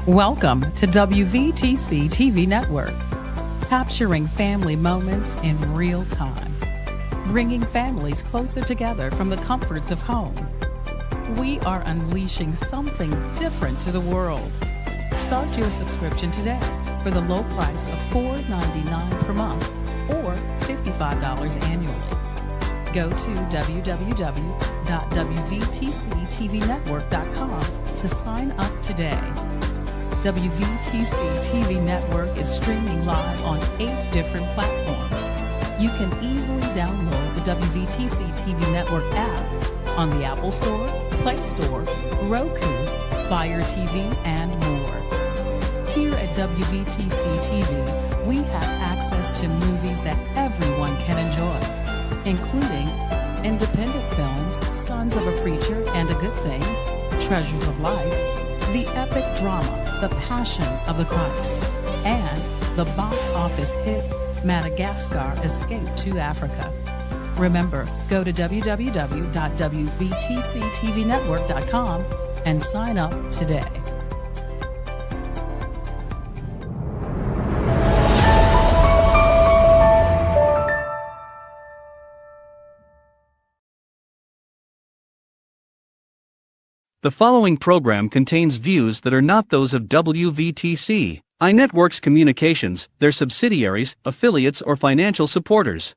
Welcome to WVTC TV Network, capturing family moments in real time, bringing families closer together from the comforts of home. We are unleashing something different to the world. Start your subscription today for the low price of $4.99 per month or $55 annually. Go to www.wvtctvnetwork.com to sign up today. WVTC TV Network is streaming live on 8 different platforms. You can easily download the WVTC TV Network app on the Apple Store, Play Store, Roku, Fire TV, and more. Here at WVTC TV, we have access to movies that everyone can enjoy, including independent films, Sons of a Preacher and a Good Thing, Treasures of Life, the epic drama, The Passion of the Christ, and the box office hit Madagascar Escape to Africa. Remember, go to www.wvtctvnetwork.com and sign up today. The following program contains views that are not those of WVTC, iNetworks Communications, their subsidiaries, affiliates, or financial supporters.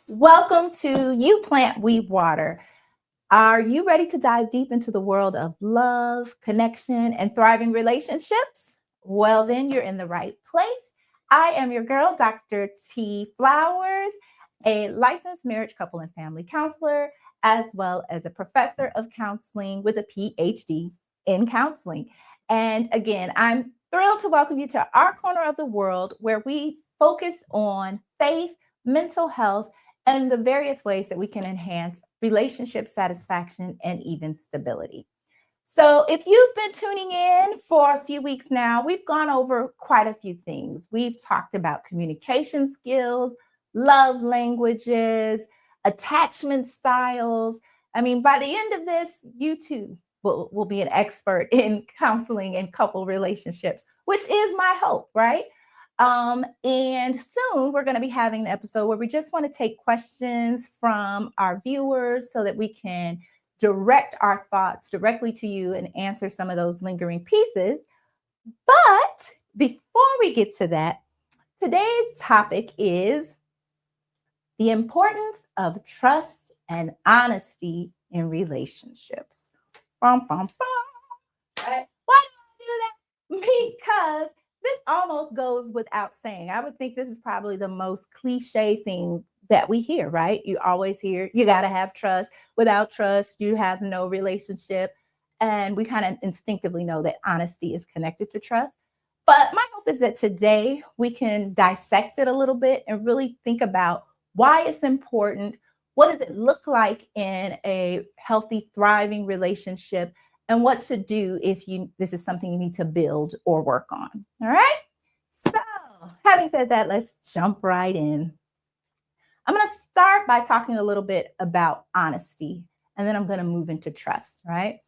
Welcome to Plant We Waater. Are you ready to dive deep into the world of love, connection, and thriving relationships? Well, then you're in the right place. I am your girl, Dr. T. Flowers, a licensed marriage, couple, and family counselor, as well as a professor of counseling with a PhD in counseling. And again, I'm thrilled to welcome you to our corner of the world where we focus on faith, mental health, and the various ways that we can enhance relationship satisfaction and even stability. So if you've been tuning in for a few weeks now, we've gone over quite a few things. We've talked about communication skills, love languages, attachment styles. I mean, by the end of this, you too will be an expert in counseling and couple relationships, which is my hope, right? And soon we're going to be having an episode where we just want to take questions from our viewers so that we can direct our thoughts directly to you and answer some of those lingering pieces. But before we get to that, today's topic is the importance of trust and honesty in relationships. Bum, bum, bum. Right? Why do I do that? Because this almost goes without saying. I would think this is probably the most cliche thing that we hear, right? You always hear, you got to have trust. Without trust, you have no relationship. And we kind of instinctively know that honesty is connected to trust. But my hope is that today we can dissect it a little bit and really think about why it's important. What does it look like in a healthy, thriving relationship? And what to do if this is something you need to build or work on. All right. So having said that, let's jump right in. I'm going to start by talking a little bit about honesty, and then I'm going to move into trust, right?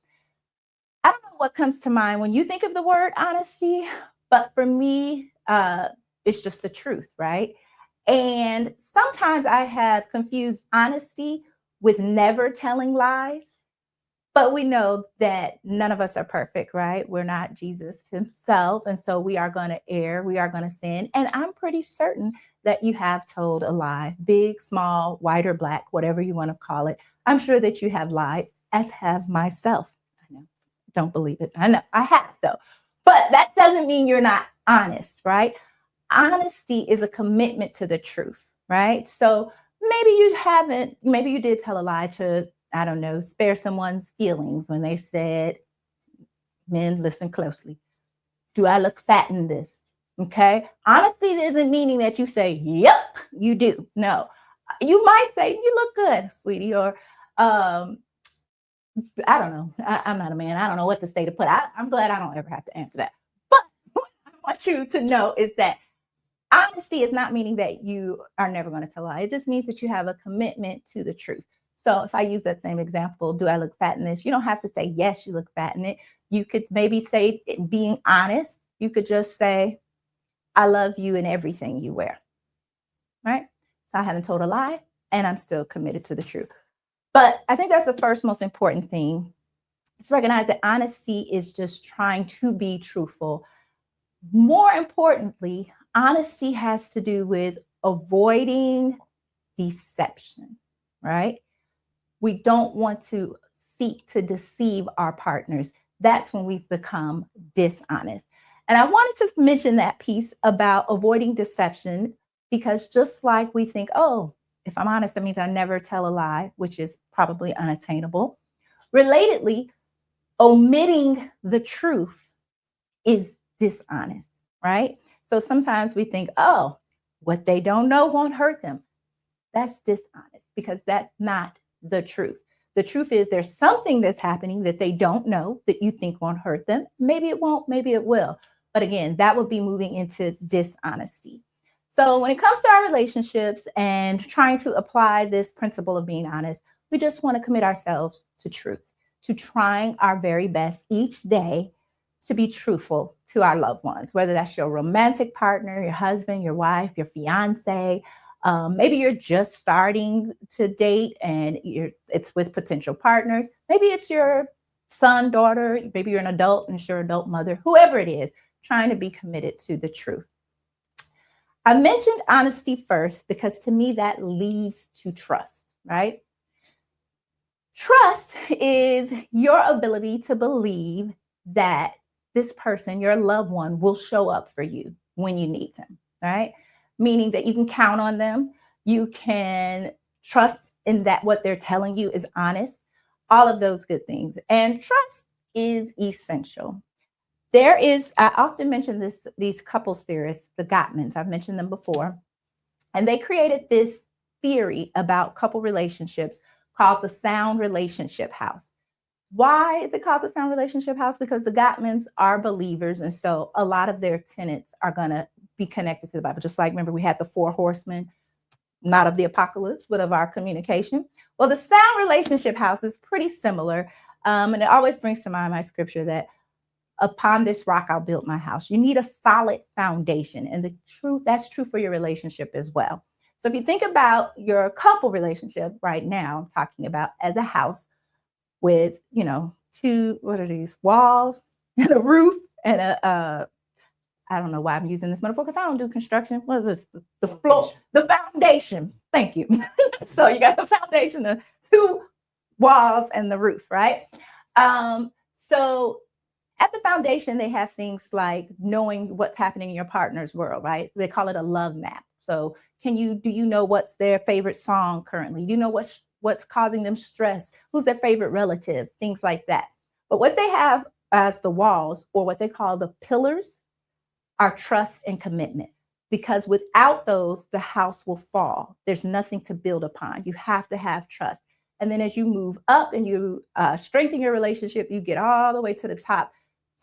I don't know what comes to mind when you think of the word honesty, but for me, it's just the truth, right? And sometimes I have confused honesty with never telling lies. But we know that none of us are perfect, right? We're not Jesus himself. And so we are going to err, we are going to sin. And I'm pretty certain that you have told a lie, big, small, white or black, whatever you want to call it. I'm sure that you have lied, as have myself. I know, don't believe it. I know, I have though. But that doesn't mean you're not honest, right? Honesty is a commitment to the truth, right? So maybe you did tell a lie to, I don't know, spare someone's feelings when they said, men, listen closely. Do I look fat in this? Okay. Honesty isn't meaning that you say, yep, you do. No, you might say, you look good, sweetie, or I don't know. I'm not a man. I don't know what to say to put. I'm glad I don't ever have to answer that. But what I want you to know is that honesty is not meaning that you are never going to tell a lie. It just means that you have a commitment to the truth. So if I use that same example, do I look fat in this? You don't have to say, yes, you look fat in it. You could maybe say, being honest, you could just say, I love you in everything you wear, right? So I haven't told a lie and I'm still committed to the truth. But I think that's the first most important thing. Is recognize that honesty is just trying to be truthful. More importantly, honesty has to do with avoiding deception, right? We don't want to seek to deceive our partners. That's when we've become dishonest. And I wanted to mention that piece about avoiding deception, because just like we think, oh, if I'm honest, that means I never tell a lie, which is probably unattainable. Relatedly, omitting the truth is dishonest, right? So sometimes we think, oh, what they don't know won't hurt them. That's dishonest because that's not the truth. The truth is there's something that's happening that they don't know that you think won't hurt them. Maybe it won't, maybe it will. But again, that would be moving into dishonesty. So when it comes to our relationships and trying to apply this principle of being honest, we just want to commit ourselves to truth, to trying our very best each day to be truthful to our loved ones, whether that's your romantic partner, your husband, your wife, your fiance. Maybe you're just starting to date and it's with potential partners. Maybe it's your son, daughter. Maybe you're an adult and it's your adult mother, whoever it is, trying to be committed to the truth. I mentioned honesty first because to me that leads to trust, right? Trust is your ability to believe that this person, your loved one, will show up for you when you need them, right? Meaning that you can count on them. You can trust in that what they're telling you is honest, all of those good things. And trust is essential. I often mention these couples theorists, the Gottmans, I've mentioned them before, and they created this theory about couple relationships called the Sound Relationship House. Why is it called the Sound Relationship House? Because the Gottmans are believers, and so a lot of their tenets are going to be connected to the Bible. Just like, remember, we had the 4 horsemen, not of the apocalypse, but of our communication. Well, the Sound Relationship House is pretty similar, and it always brings to mind my scripture that upon this rock I'll build my house. You need a solid foundation, and that's true for your relationship as well. So if you think about your couple relationship right now, I'm talking about as a house with, 2, what are these, walls and a roof and I don't know why I'm using this metaphor because I don't do construction. What is this? The floor, the foundation. Thank you. So you got the foundation, the 2 walls and the roof, right? So at the foundation, they have things like knowing what's happening in your partner's world, right? They call it a love map. So do you know what's their favorite song currently? Do you know what's causing them stress? Who's their favorite relative? Things like that. But what they have as the walls, or what they call the pillars, are trust and commitment. Because without those, the house will fall. There's nothing to build upon. You have to have trust. And then as you move up and you strengthen your relationship, you get all the way to the top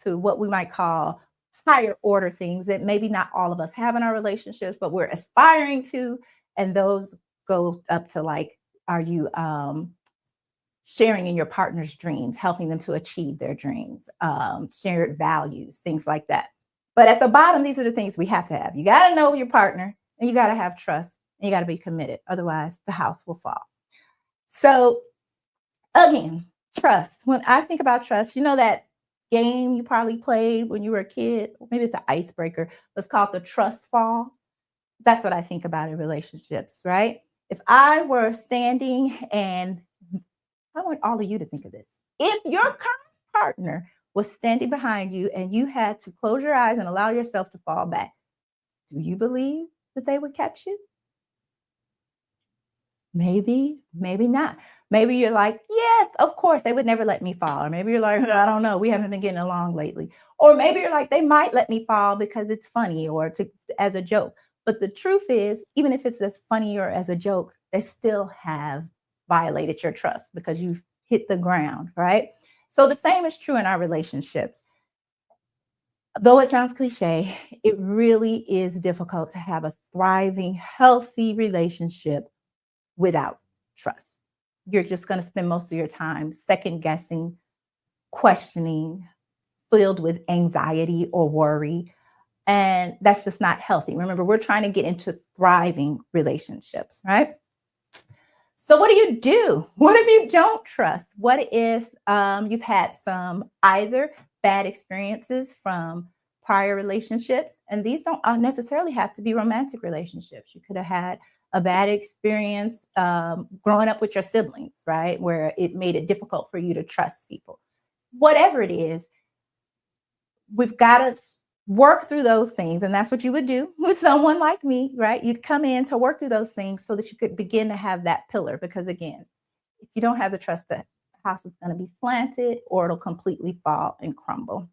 to what we might call higher order things that maybe not all of us have in our relationships, but we're aspiring to. And those go up to like, are you sharing in your partner's dreams, helping them to achieve their dreams, shared values, things like that. But at the bottom, these are the things we have to have. You got to know your partner, and you got to have trust, and you got to be committed. Otherwise, the house will fall. So again, trust. When I think about trust, you know that game you probably played when you were a kid? Maybe it's an icebreaker. It's called the trust fall. That's what I think about in relationships, right? If I were standing, and I want all of you to think of this. If your current partner was standing behind you and you had to close your eyes and allow yourself to fall back, do you believe that they would catch you? Maybe, maybe not. Maybe you're like, yes, of course, they would never let me fall. Or maybe you're like, I don't know, we haven't been getting along lately. Or maybe you're like, they might let me fall because it's funny or as a joke. But the truth is, even if it's as funny or as a joke, they still have violated your trust because you've hit the ground, right? So the same is true in our relationships. Though it sounds cliche, it really is difficult to have a thriving, healthy relationship without trust. You're just going to spend most of your time second guessing, questioning, filled with anxiety or worry. And that's just not healthy. Remember, we're trying to get into thriving relationships, right? So what do you do? What if you don't trust? What if you've had some either bad experiences from prior relationships? And these don't necessarily have to be romantic relationships. You could have had a bad experience growing up with your siblings, right? Where it made it difficult for you to trust people. Whatever it is, we've got to work through those things. And that's what you would do with someone like me, right? You'd come in to work through those things so that you could begin to have that pillar. Because again, if you don't have the trust, the house is going to be slanted or it'll completely fall and crumble.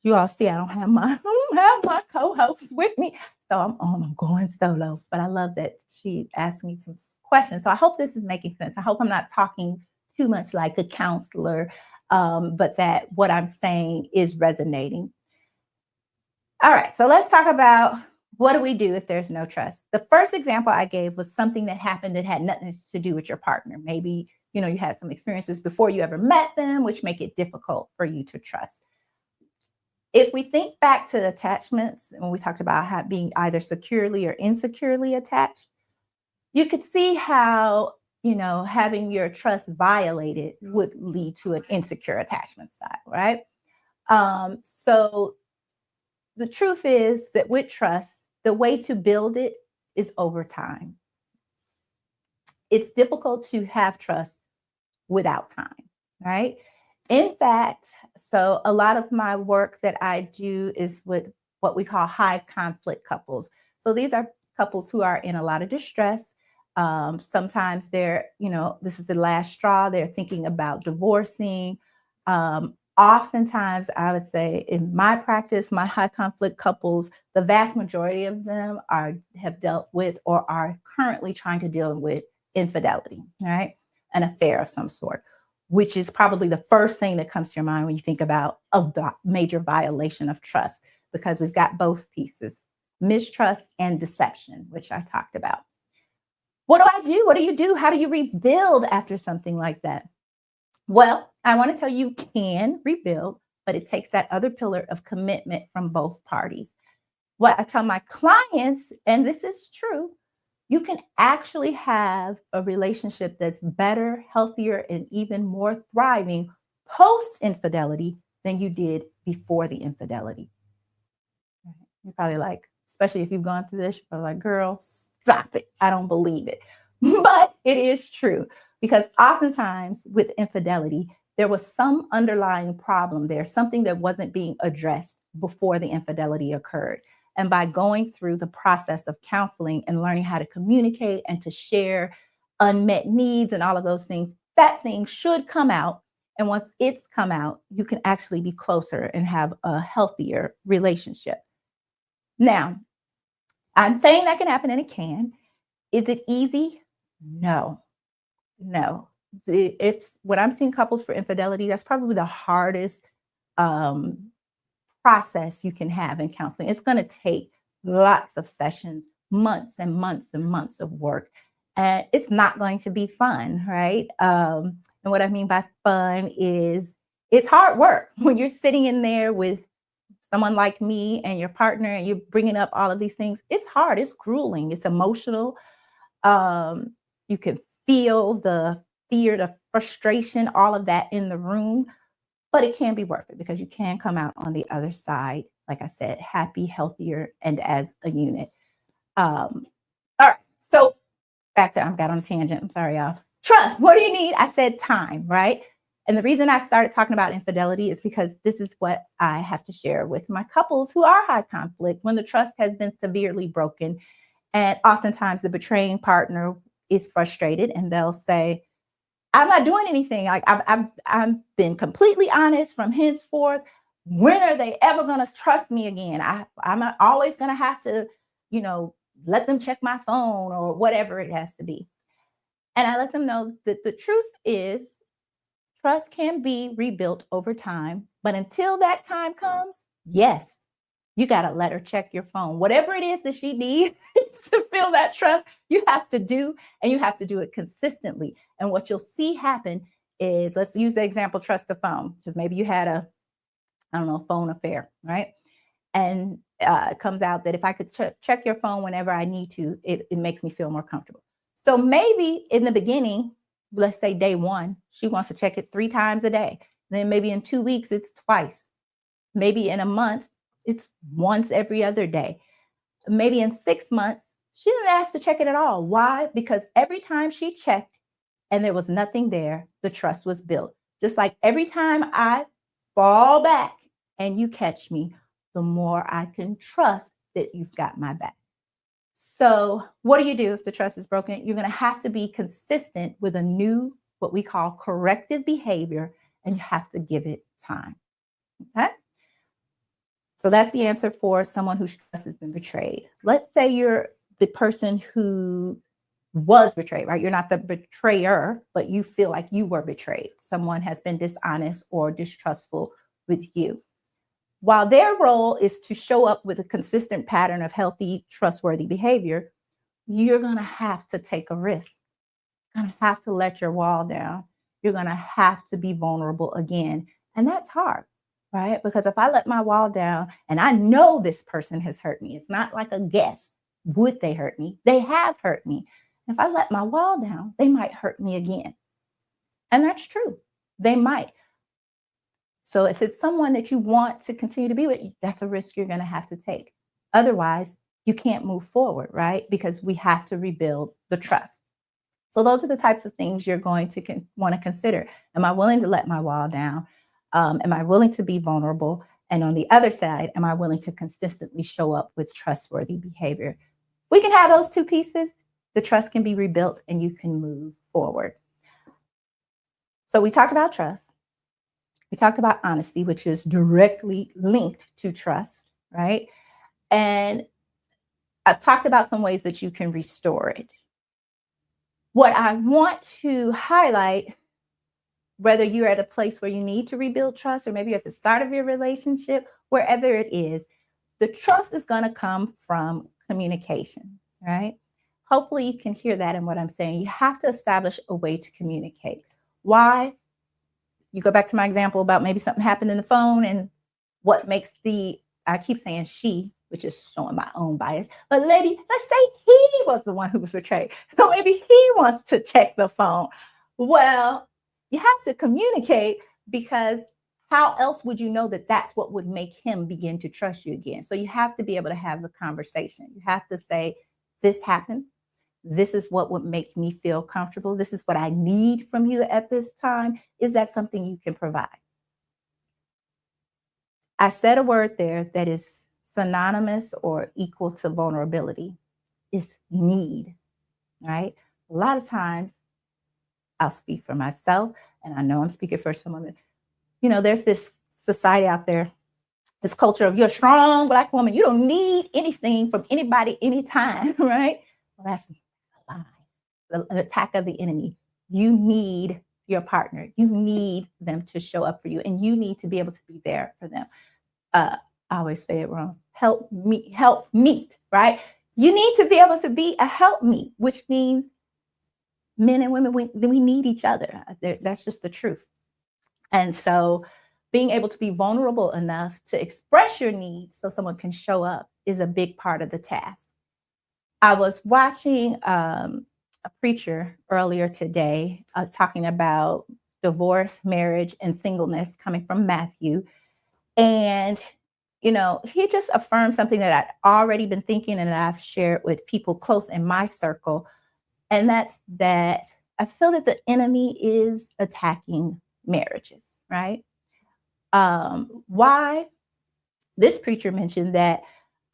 You all see, I don't have my co-host with me. So I'm going solo, but I love that she asked me some questions. So I hope this is making sense. I hope I'm not talking too much like a counselor, but that what I'm saying is resonating. All right, so let's talk about what do we do if there's no trust. The first example I gave was something that happened that had nothing to do with your partner. Maybe, you had some experiences before you ever met them, which make it difficult for you to trust. If we think back to attachments, when we talked about how being either securely or insecurely attached, you could see how, having your trust violated would lead to an insecure attachment style, right? So the truth is that with trust, the way to build it is over time. It's difficult to have trust without time, right? In fact, so a lot of my work that I do is with what we call high conflict couples. So these are couples who are in a lot of distress. Sometimes they're, this is the last straw. They're thinking about divorcing. Oftentimes, I would say in my practice, my high conflict couples, the vast majority of them have dealt with or are currently trying to deal with infidelity, right? An affair of some sort, which is probably the first thing that comes to your mind when you think about a major violation of trust, because we've got both pieces, mistrust and deception, which I talked about. What do I do? What do you do? How do you rebuild after something like that? Well, I want to tell you can rebuild, but it takes that other pillar of commitment from both parties. What I tell my clients, and this is true, you can actually have a relationship that's better, healthier, and even more thriving post-infidelity than you did before the infidelity. You're probably like, especially if you've gone through this, you're like, girl, stop it. I don't believe it. But it is true, because oftentimes with infidelity, there was some underlying problem there, something that wasn't being addressed before the infidelity occurred. And by going through the process of counseling and learning how to communicate and to share unmet needs and all of those things, that thing should come out. And once it's come out, you can actually be closer and have a healthier relationship. Now, I'm saying that can happen, and it can. Is it easy? No. When I'm seeing couples for infidelity, that's probably the hardest process you can have in counseling. It's going to take lots of sessions, months and months and months of work. And it's not going to be fun, right? And what I mean by fun is it's hard work when you're sitting in there with someone like me and your partner and you're bringing up all of these things. It's hard, it's grueling, it's emotional. You can feel the fear, the frustration, all of that in the room, but it can be worth it because you can come out on the other side, like I said, happy, healthier, and as a unit. All right, so back to, I got on a tangent. I'm sorry, y'all. Trust. What do you need? I said time, right? And the reason I started talking about infidelity is because this is what I have to share with my couples who are high conflict when the trust has been severely broken. And oftentimes the betraying partner is frustrated and they'll say, I'm not doing anything. Like I've been completely honest from henceforth. When are they ever going to trust me again? I'm always going to have to, let them check my phone or whatever it has to be. And I let them know that the truth is trust can be rebuilt over time. But until that time comes, yes, you got to let her check your phone. Whatever it is that she needs to feel that trust, you have to do, and you have to do it consistently. And what you'll see happen is, let's use the example, trust the phone, because maybe you had a phone affair, right? And it comes out that if I could check your phone whenever I need to, it makes me feel more comfortable. So maybe in the beginning, let's say day one, she wants to check it 3 times a day. Then maybe in 2 weeks, it's twice. Maybe in a month, it's once every other day. Maybe in 6 months, she didn't ask to check it at all. Why? Because every time she checked and there was nothing there, the trust was built. Just like every time I fall back and you catch me, the more I can trust that you've got my back. So what do you do if the trust is broken? You're going to have to be consistent with a new, what we call corrective behavior, and you have to give it time. Okay? So that's the answer for someone whose trust has been betrayed. Let's say you're the person who was betrayed, right? You're not the betrayer, but you feel like you were betrayed. Someone has been dishonest or distrustful with you. While their role is to show up with a consistent pattern of healthy, trustworthy behavior, you're going to have to take a risk. You're going to have to let your wall down. You're going to have to be vulnerable again. And that's hard, right? Because if I let my wall down and I know this person has hurt me, it's not like a guess. Would they hurt me? They have hurt me. If I let my wall down, they might hurt me again. And that's true. They might. So if it's someone that you want to continue to be with, that's a risk you're going to have to take. Otherwise, you can't move forward, right? Because we have to rebuild the trust. So those are the types of things you're going to want to consider. Am I willing to let my wall down? Am I willing to be vulnerable? And on the other side, am I willing to consistently show up with trustworthy behavior? We can have those two pieces. The trust can be rebuilt and you can move forward. So we talked about trust. We talked about honesty, which is directly linked to trust, right? And I've talked about some ways that you can restore it. What I want to highlight, whether you're at a place where you need to rebuild trust or maybe at the start of your relationship, wherever it is, the trust is going to come from communication, right? Hopefully you can hear that in what I'm saying. You have to establish a way to communicate. Why? You go back to my example about maybe something happened in the phone and what makes I keep saying she, which is showing my own bias, but maybe let's say he was the one who was betrayed. So maybe he wants to check the phone. Well, you have to communicate, because how else would you know that that's what would make him begin to trust you again? So you have to be able to have the conversation. You have to say, this happened. This is what would make me feel comfortable. This is what I need from you at this time. Is that something you can provide? I said a word there that is synonymous or equal to vulnerability. Is need, right? A lot of times, I'll speak for myself, and I know I'm speaking for someone. There's this society out there, this culture of you're a strong Black woman. You don't need anything from anybody anytime, right? Well, that's a lie. The attack of the enemy. You need your partner. You need them to show up for you, and you need to be able to be there for them. I always say it wrong. Help meet, right? You need to be able to be a helpmeet, which means men and women, we need each other. That's just the truth. And so being able to be vulnerable enough to express your needs so someone can show up is a big part of the task. I was watching a preacher earlier today talking about divorce, marriage, and singleness coming from Matthew. And, he just affirmed something that I'd already been thinking and that I've shared with people close in my circle. And that's that I feel that the enemy is attacking marriages, right? Why? This preacher mentioned that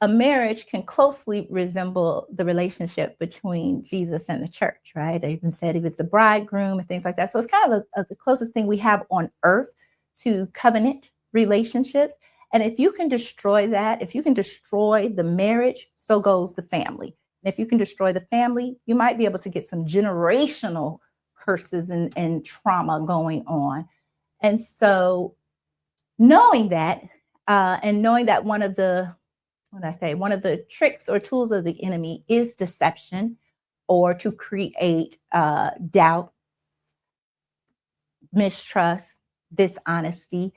a marriage can closely resemble the relationship between Jesus and the church, right? They even said he was the bridegroom and things like that. So it's kind of the closest thing we have on earth to covenant relationships. And if you can destroy that, if you can destroy the marriage, so goes the family. And if you can destroy the family, you might be able to get some generational curses and trauma going on. And so knowing that, and knowing that one of the tricks or tools of the enemy is deception, or to create doubt, mistrust, dishonesty.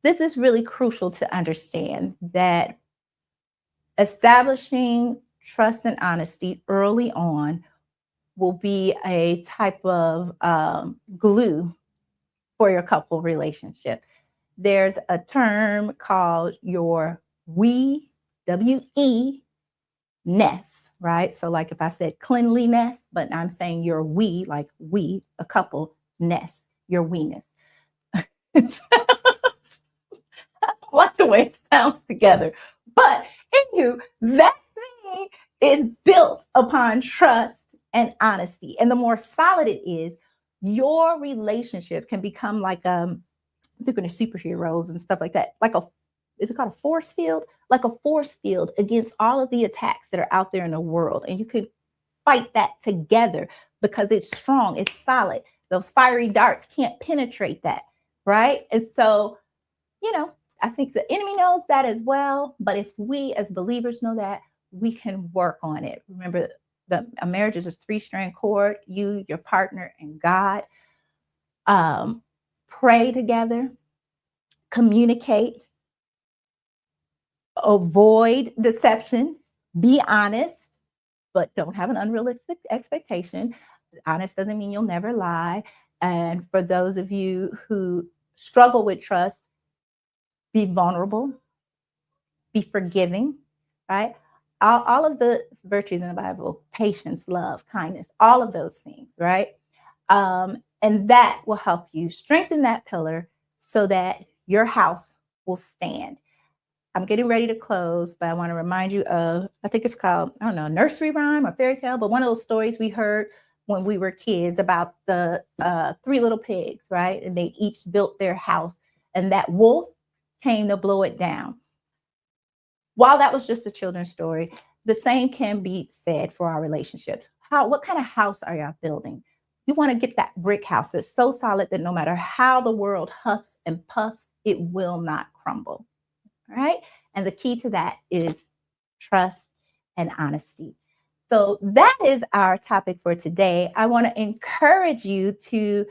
This is really crucial to understand that establishing trust and honesty early on will be a type of glue for your couple relationship. There's a term called your we, W-E, ness, right? So like if I said cleanliness, but I'm saying your we, like we, a couple, ness, your we-ness. I like the way it sounds together. But anywho, that thing is built upon trust and honesty. And the more solid it is, your relationship can become like thinking of superheroes and stuff like that, is it called a force field? Like a force field against all of the attacks that are out there in the world. And you can fight that together because it's strong, it's solid. Those fiery darts can't penetrate that, right? And so, I think the enemy knows that as well. But if we as believers know that, we can work on it. Remember, a marriage is a 3-strand cord, you, your partner, and God. Pray together, communicate, avoid deception, be honest, but don't have an unrealistic expectation. Honest doesn't mean you'll never lie. And for those of you who struggle with trust, be vulnerable, be forgiving, right? All of the virtues in the Bible, patience, love, kindness, all of those things, right? And that will help you strengthen that pillar so that your house will stand. I'm getting ready to close, but I want to remind you of, I think it's called, I don't know, nursery rhyme or fairy tale, but one of those stories we heard when we were kids about the 3 little pigs, right? And they each built their house, and that wolf came to blow it down. While that was just a children's story, the same can be said for our relationships. What kind of house are y'all building? You want to get that brick house that's so solid that no matter how the world huffs and puffs, it will not crumble. All right. And the key to that is trust and honesty. So that is our topic for today. I want to encourage you to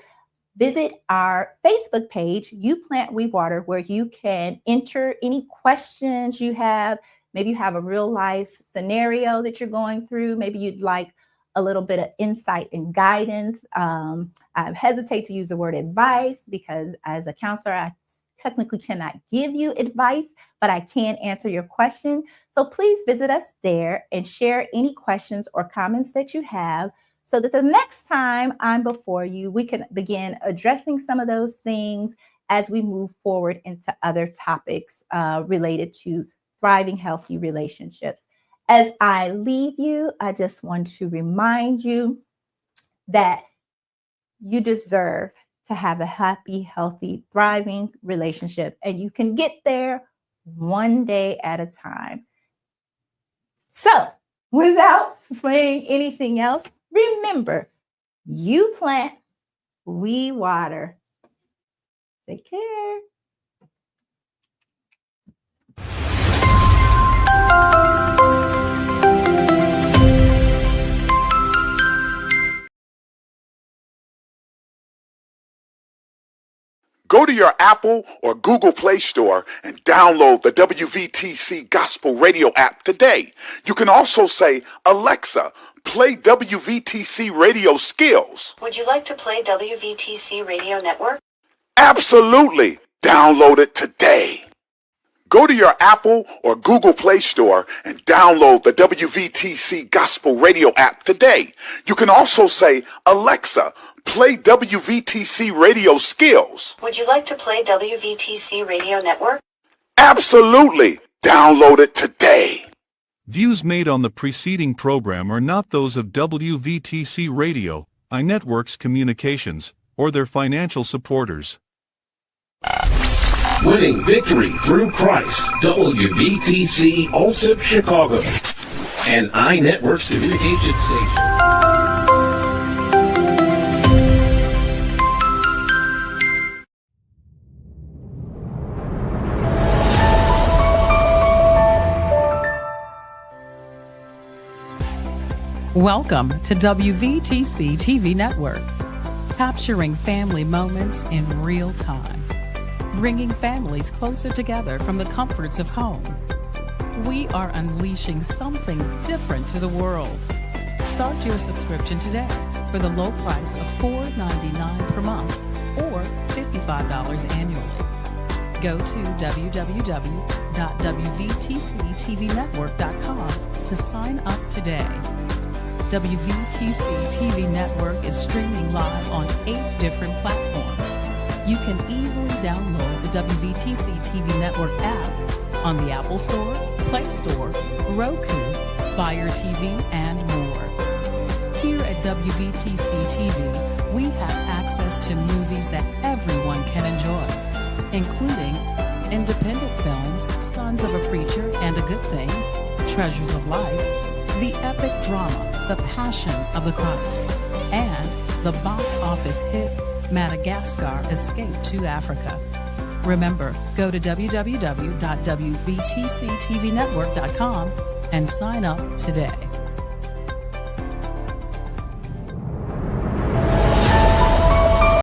visit our Facebook page, You Plant We Waater, where you can enter any questions you have. Maybe you have a real life scenario that you're going through. Maybe you'd like a little bit of insight and guidance. I hesitate to use the word advice because as a counselor, I technically cannot give you advice, but I can answer your question. So please visit us there and share any questions or comments that you have so that the next time I'm before you, we can begin addressing some of those things as we move forward into other topics related to thriving, healthy relationships. As I leave you, I just want to remind you that you deserve to have a happy, healthy, thriving relationship, and you can get there one day at a time. So, without saying anything else, remember, you plant, we water. Take care. to your Apple or Google Play Store and download the WVTC Gospel Radio app today. You can also say, Alexa, play WVTC Radio Skills. Would you like to play WVTC Radio Network? Absolutely. Download it today. Go to your Apple or Google Play Store and download the WVTC Gospel Radio app today. You can also say, Alexa, play WVTC Radio Skills. Would you like to play WVTC Radio Network? Absolutely. Download it today. Views made on the preceding program are not those of WVTC Radio, iNetworks Communications, or their financial supporters. Winning victory through Christ, WVTC Allsip Chicago, and iNetworks Communication Station. Welcome to WVTC TV Network, capturing family moments in real time, bringing families closer together from the comforts of home. We are unleashing something different to the world. Start your subscription today for the low price of $4.99 per month or $55 annually. Go to www.wvtctvnetwork.com to sign up today. WVTC TV Network is streaming live on 8 different platforms. You can easily download the WVTC TV Network app on the Apple Store, Play Store, Roku, Fire TV, and more. Here at WVTC TV, we have access to movies that everyone can enjoy, including independent films, Sons of a Preacher and a Good Thing, Treasures of Life, the epic drama, The Passion of the Christ, and the box office hit Madagascar Escape to Africa. Remember, go to www.wvtctvnetwork.com and sign up today.